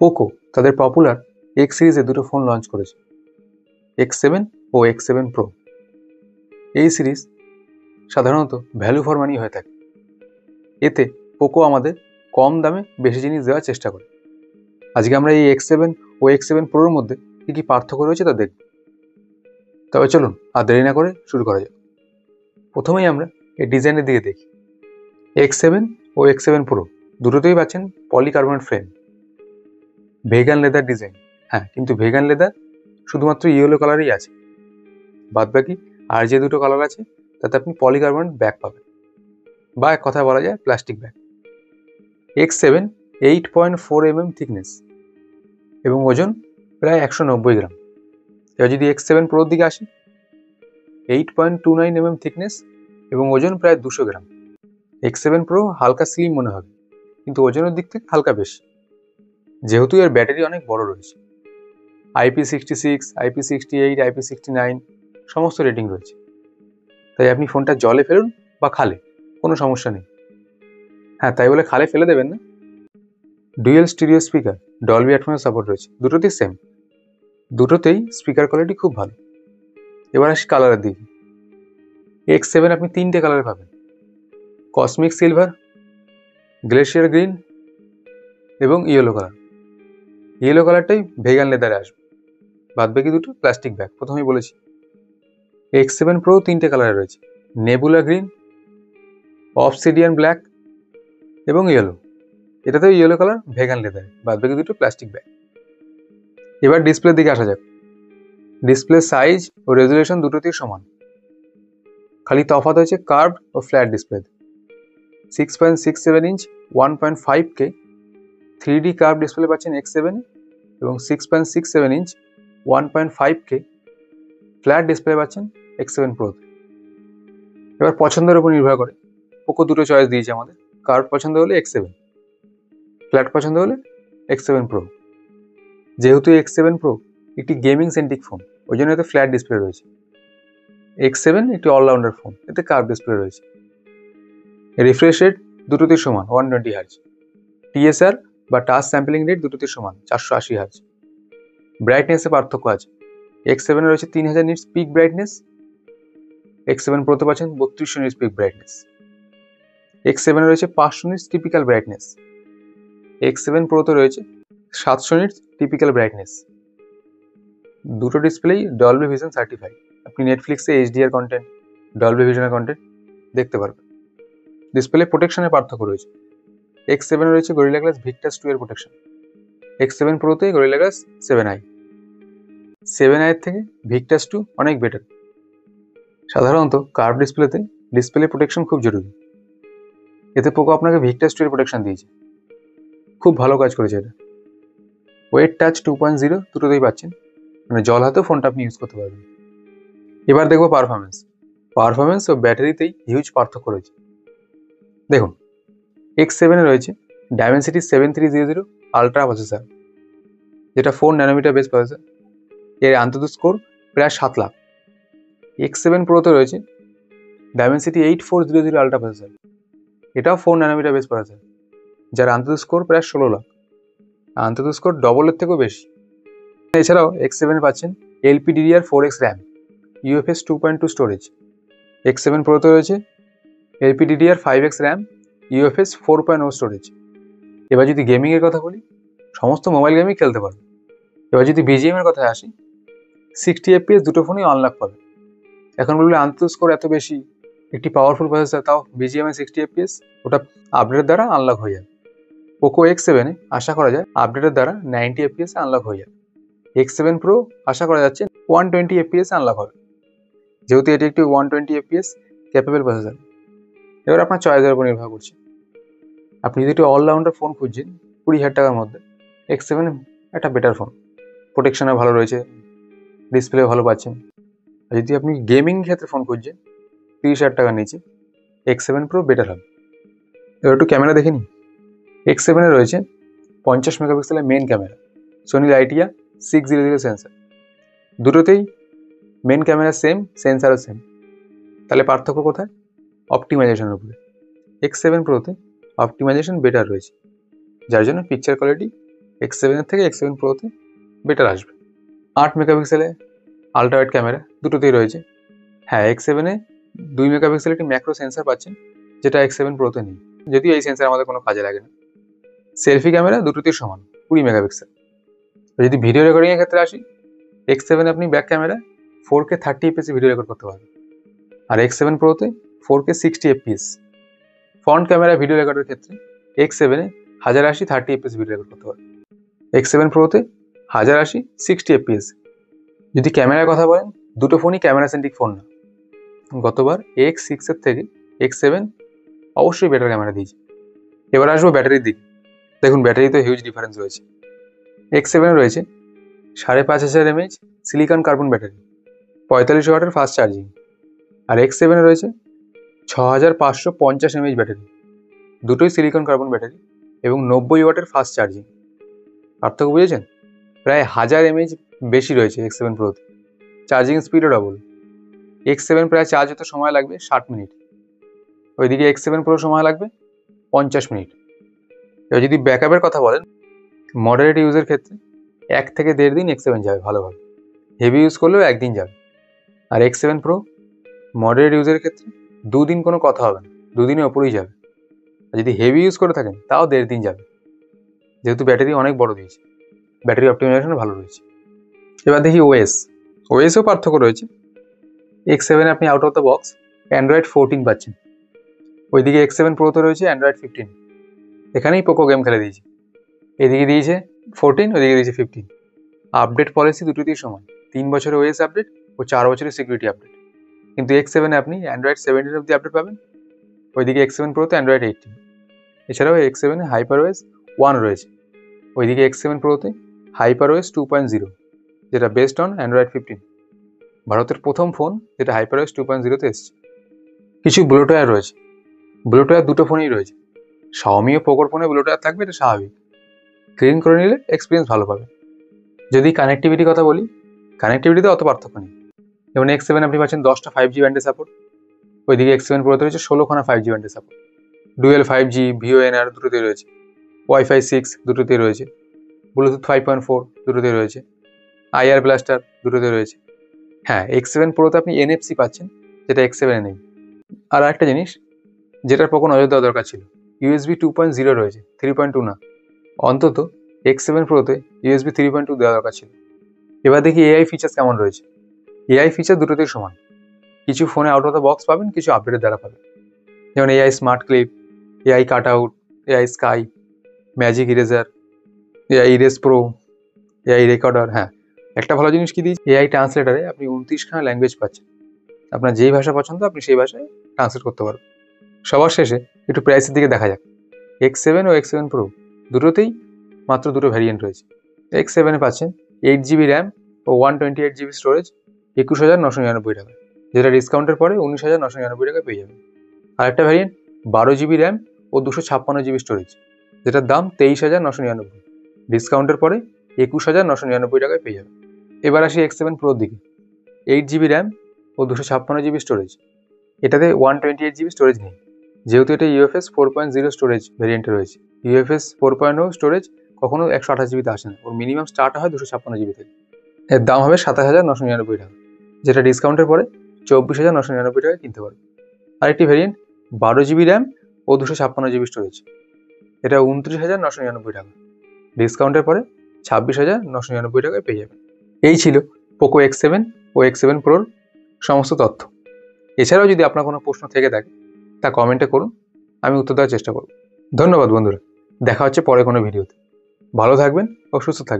Poco তাদের popular x সিরিজে দুটো ফোন লঞ্চ করেছে, X7 ও X7 Pro। এই সিরিজ সাধারণত ভ্যালু ফর মানি হয়ে থাকে। এতে পোকো আমাদের কম দামে বেশি জিনিস দেওয়ার চেষ্টা করে। আজকে আমরা এই X7 ও X7 Proর মধ্যে কী কী পার্থক্য রয়েছে তা দেখব। তবে চলুন আর দেরি না করে শুরু করা যাক। প্রথমেই আমরা এই ডিজাইনের দিকে দেখি। X7 ও X7 Pro দুটোতেই পাচ্ছেন polycarbonate frame, vegan leather design. হ্যাঁ, কিন্তু ভেগান লেদার শুধুমাত্র ইয়েলো কালারই আছে, বাদবাকি আর যে দুটো কালার আছে তাতে আপনি পলিকার্বনেট ব্যাক পাবেন, বা এক কথায় বলা যায় plastic back. X7 8.4 mm thickness এবং ওজন প্রায় 190 গ্রাম। এবার যদি X7 Proর দিকে আসি, 8.29 mm থিকনেস এবং ওজন প্রায় 200 গ্রাম। X7 Pro হালকা স্লিম মনে হবে, কিন্তু ওজনের দিক থেকে হালকা বেশি, যেহেতু এর ব্যাটারি অনেক বড় রয়েছে। IP66, IP68, IP69 সমস্ত রেটিং রয়েছে, তাই আপনি ফোনটা জলে ফেলুন বা খালে, কোনো সমস্যা নেই। হ্যাঁ, তাই বলে খালে ফেলে দেবেন না। Dual stereo speaker, Dolby atoms support রয়েছে, দুটোতেই সেম। দুটোতেই স্পিকার কোয়ালিটি খুব ভালো। এবার আসি কালারের দিকে। X7 আপনি তিনটে কালারে পাবেন: কসমিক সিলভার, গ্লেশিয়ার গ্রিন এবং ইয়েলো কালার। ইয়েলো কালারটাই ভেগান লেদারে আসবে, বাদবাকি দুটো প্লাস্টিক ব্যাগ, প্রথমেই বলেছি। X7 Pro তিনটে কালারে রয়েছে: নেবুলা গ্রিন, অবসিডিয়ান ব্ল্যাক এবং ইয়েলো। এটাতেও ইয়েলো কালার ভেগান লেদারে, বাদবাকি দুটো প্লাস্টিক ব্যাগ। এবার ডিসপ্লের দিকে আসা যাক। ডিসপ্লে সাইজ ও রেজুলেশন দুটোতেই সমান, খালি তফাৎ হয়েছে কার্ভড ও flat display. 6.67 inch 1.5K 3D curve display পাচ্ছেন X7 এবং 6.67 ইঞ্চ 1.5K ফ্ল্যাট ডিসপ্লে পাচ্ছেন X7 Pro। এবার পছন্দের উপর নির্ভর করে, পোকো দুটো চয়েস দিয়েছে আমাদের। কার্ভ পছন্দ হলে X7, ফ্ল্যাট পছন্দ হলে X7 Pro। যেহেতু X7 Pro একটি গেমিং সেন্ট্রিক ফোন, ওই জন্য এতে ফ্ল্যাট ডিসপ্লে রয়েছে। X7 একটি অলরাউন্ডার ফোন, এতে কার্ভ ডিসপ্লে রয়েছে। রিফ্রেশ রেট দুটোতেই সমান 120 Hz। TSR বা টাচ স্যাম্পলিং রেট দুটোতেই সমান 480 Hz। ব্রাইটনেসে পার্থক্য আছে। X7 এ রয়েছে 3000 নিটস পিক ব্রাইটনেস, X7 Proতে পাচ্ছেন 3200 নিটস পিক ব্রাইটনেস। X7 এ রয়েছে 500 নিটস টিপিক্যাল ব্রাইটনেস, X7 Proতে রয়েছে 700 নিটস টিপিক্যাল ব্রাইটনেস। দুটো ডিসপ্লেই ডলবি ভিশন সার্টিফাইড। আপনি নেটফ্লিক্সে HDR কন্টেন্ট, ডলবি ভিশনের কন্টেন্ট দেখতে পারবেন। ডিসপ্লে প্রোটেকশনের পার্থক্য রয়েছে। X7 এ রয়েছে গরিলা গ্লাস ভিক্টাস 2 এর protection, X7 Proতে gorilla glass 7i। 7i এর থেকে ভিক্টাস 2 অনেক বেটার। সাধারণত কার্ভ ডিসপ্লেতে ডিসপ্লে প্রোটেকশন খুব জরুরি, এতে পোকো আপনাকে ভিক্টাস 2 এর প্রোটেকশন দিয়েছে, খুব ভালো কাজ করেছে এটা। ওয়েট টাচ 2.0 দুটোতেই পাচ্ছেন, মানে জল হাতেও ফোনটা আপনি ইউজ করতে পারবেন। এবার দেখবো পারফরমেন্স ও ব্যাটারিতেই হিউজ পার্থক্য রয়েছে। দেখুন, X7 এ রয়েছে Dimensity 7300 আলট্রা প্রসেসর, যেটা 4 ন্যানোমিটার বেস প্রসেসর। এর আন্তঃ স্কোর প্রায় 7 লাখ। X7 Proতে রয়েছে Dimensity 8400 আলট্রা প্রসেসর, এটাও 4 ন্যানোমিটার বেস প্রসেসর, যার আন্তঃ স্কোর প্রায় 16 লাখ। আন্তঃ স্কোর ডবলের থেকেও বেশি। এছাড়াও X7 পাচ্ছেন LPDDR4X RAM, UFS 2.2 storage. X7 Proতে রয়েছে LPDDR5X র্যাম, UFS 4.0 স্টোরেজ। এবার যদি গেমিংয়ের কথা বলি, সমস্ত মোবাইল গেমই খেলতে পারবে। এবার যদি BGM এর কথায় আসি, 60 FPS দুটো ফোনই আনলক পাবে। এখন বললে আন্তঃ স্কোর এত বেশি, একটি পাওয়ারফুল প্রসেসর, তাও BGM এ 60 FPS, ওটা আপডেটের দ্বারা আনলক হয়ে যাবে। পোকো X7 এ আশা করা যায় আপডেটের দ্বারা 90 FPS আনলক হয়ে যাবে। X7 Pro আশা করা যাচ্ছে 120 FPS আনলক হবে, যেহেতু এটি একটি 120 FPS ক্যাপেবল প্রসেসর। এবার আপনার চয়েসের উপর নির্ভর করছে। আপনি যদি একটি অলরাউন্ডার ফোন খুঁজছেন 20,000 টাকার মধ্যে, X7 একটা বেটার ফোন, প্রোটেকশনে ভালো রয়েছে, ডিসপ্লে ভালো পাচ্ছেন। আর যদি আপনি গেমিং ক্ষেত্রে ফোন খুঁজছেন 30,000 টাকার নিচে, X7 Pro বেটার হবে। এবার একটু ক্যামেরা দেখে নিই। X7 এ রয়েছে 50 মেগাপিক্সেলের মেন ক্যামেরা, সোনি লাইটিয়া 600 সেন্সার। দুটোতেই মেন ক্যামেরা সেম, সেন্সারও সেম। তাহলে পার্থক্য কোথায়? অপটিমাইজেশনের উপরে। X7 Proতে অপটিমাইজেশন বেটার রয়েছে, যার জন্য পিকচার কোয়ালিটি X7 এর থেকে X7 Proতে বেটার আসবে। 8 মেগাপিক্সেলে আল্ট্রা ওয়াইড ক্যামেরা দুটোতেই রয়েছে। হ্যাঁ, X7 এ 2 মেগাপিক্সেল একটি ম্যাক্রো সেন্সর পাচ্ছেন, যেটা X7 Proতে নেই, যদিও এই সেন্সর আমাদের কোনো কাজে লাগে না। সেলফি ক্যামেরা দুটোতেই সমান 20 মেগাপিক্সেল। যদি ভিডিও রেকর্ডিং এর ক্ষেত্রে আসি, X7 আপনি back camera 4K 30 fps video record করতে পারবেন, আর X7 Proতে 4K 60 fps। Front camera video রেকর্ডের ক্ষেত্রে X7 এ 1080 30 fps ভিডিও রেকর্ড করতে পারবেন, X7 Proতে 1080 60 fps। যদি ক্যামেরার কথা বলেন, দুটো ফোনই ক্যামেরা সেন্ট্রিক ফোন না। গতবার X6 এর থেকে X7 অবশ্যই বেটার ক্যামেরা দিয়েছে। এবার আসবো ব্যাটারির দিকে। দেখুন, ব্যাটারিতে হিউজ ডিফারেন্স রয়েছে। X7 এ রয়েছে 5500 mAh সিলিকন কার্বন ব্যাটারি, 45 ওয়াটের ফাস্ট চার্জিং, আর X7 এ রয়েছে 6550 mAh ব্যাটারি, দুটোই সিলিকন কার্বন ব্যাটারি এবং 90 ওয়াটের ফাস্ট চার্জিং। পার্থক্য বুঝেছেন? প্রায় 1000 mAh বেশি রয়েছে X7 Proতে। Charging স্পিডও double. X7 প্রায় চার্জ হতে সময় লাগবে 60 মিনিট, ওইদিকে X7 Pro সময় লাগবে 50 মিনিট। এবার যদি ব্যাকআপের কথা বলেন, মডারেট ইউজের ক্ষেত্রে 1 থেকে 1.5 দিন X7 যাবে ভালোভাবে, হেভি ইউজ করলেও 1 দিন যাবে। আর X7 Pro মডারেট ইউজের ক্ষেত্রে 2 দিন কোনো কথা হবে না, 2 দিনের ওপরেই যাবে। আর যদি হেভি ইউজ করে থাকেন তাও 1.5 দিন যাবে, যেহেতু ব্যাটারি অনেক বড় দিয়েছে, ব্যাটারি অপটিমাইজেশন ভালো রয়েছে। এবার দেখি ওএসও পার্থক্য রয়েছে। X7 এ আপনি out of the box Android 14 পাচ্ছেন, ওইদিকে X7 Proতে রয়েছে অ্যান্ড্রয়েড 15। এখানেই পোকো গেম খেলে দিয়েছে, এদিকে দিয়েছে 14, ওইদিকে দিয়েছে 15। আপডেট পলিসি দুটোতেই সমান, 3 বছরের ওএস আপডেট ও 4 বছরের সিকিউরিটি আপডেট। কিন্তু X7 এ আপনি অ্যান্ড্রয়েড 17 অব্দি আপডেট পাবেন, ওইদিকে X7 Proতে অ্যান্ড্রয়েড 18। এছাড়াও X7 এ HyperOS 1 রয়েছে, ওইদিকে X7 Proতে HyperOS 2.0, যেটা বেসড অন অ্যান্ড্রয়েড 15। ভারতের প্রথম ফোন যেটা HyperOS 2.0তে এসছে। কিছু ব্লোটওয়্যার রয়েছে, ব্লোটওয়্যার দুটো ফোনেই রয়েছে। Xiaomi ও পোকোর ফোনে ব্লোটওয়্যার থাকবে, এটা স্বাভাবিক। ক্লিন করে নিলে এক্সপিরিয়েন্স ভালো পাবে। যদি কানেক্টিভিটির কথা বলি, কানেক্টিভিটিতে অত পার্থক্য নেই। যেমন X7 আপনি পাচ্ছেন 10টা 5G ব্যান্ডের সাপোর্ট, ওইদিকে X7 Proতে রয়েছে 16খানা 5G ব্যান্ডের সাপোর্ট। ডুয়েল 5G VoNR দুটোতেই রয়েছে, Wi-Fi 6 দুটোতেই রয়েছে, ব্লুটুথ 5.4 দুটোতেই রয়েছে, IR ব্লাস্টার দুটোতেই রয়েছে। হ্যাঁ, X7 Proতে আপনি NFC পাচ্ছেন, যেটা X7 এ নেই। আর একটা জিনিস যেটার পোকো নজর দেওয়া দরকার ছিল, USB 2.0 রয়েছে, 3.2 না। অন্তত X7 Proতে USB 3.2 দেওয়া দরকার ছিল। এবার দেখি AI ফিচার্স কেমন রয়েছে। AI ফিচার দুটোতেই সমান, কিছু ফোনে আউট অফ দ্য বক্স পাবেন, কিছু আপডেটের দ্বারা পাবেন। যেমন AI smart clip, AI cut out, AI sky, magic eraser, AI erase pro, AI recorder. হ্যাঁ, একটা ভালো জিনিস কি দিয়েছে, AI ট্রান্সলেটারে আপনি 29খানা ল্যাঙ্গুয়েজ পাচ্ছেন। আপনার যেই ভাষা পছন্দ আপনি সেই ভাষায় ট্রান্সলেট করতে পারবেন। সবার শেষে একটু প্রাইসের দিকে দেখা যাক। X7 ও X7 Pro দুটোতেই মাত্র দুটো ভ্যারিয়েন্ট রয়েছে। X7 এ পাচ্ছেন 8GB র্যাম ও 128GB স্টোরেজ 21,999 টাকা, যেটা ডিসকাউন্টের পরে 19,999 টাকা পেয়ে যাবেন। আরেকটা ভ্যারিয়েন্ট 12GB র্যাম ও 256GB স্টোরেজ, যেটার দাম 23,999, ডিসকাউন্টের পরে 21,999 টাকায় পেয়ে যাবেন। এবার আসি X7 Proর দিকে। 8GB র্যাম ও 256GB স্টোরেজ, এটাতে 128GB স্টোরেজ নেই, যেহেতু এটা UFS 4.0 স্টোরেজ ভ্যারিয়েন্টে রয়েছে। UFS 4.0 স্টোরেজ কখনো 128GBতে আসে না, ওর মিনিমাম স্টার্ট হয় 256GB থেকে। এর দাম হবে 27,999 টাকা, যেটা ডিসকাউন্টের পরে 24,999 টাকায় কিনতে পারবে। আরেকটি ভ্যারিয়েন্ট 12GB র্যাম ও 256GB স্টোরেজ, এটা 29,999 টাকা, ডিসকাউন্টের পরে 26,999 টাকায় পেয়ে যাবেন। এই ছিল পোকো X7 ও X7 Proর সমস্ত তথ্য। এছাড়াও যদি আপনার কোনো প্রশ্ন থেকে থাকে তা কমেন্টে করুন, আমি উত্তর দেওয়ার চেষ্টা করব। ধন্যবাদ বন্ধুরা, দেখা হচ্ছে পরে কোনো ভিডিওতে। ভালো থাকবেন ও সুস্থ থাকবেন।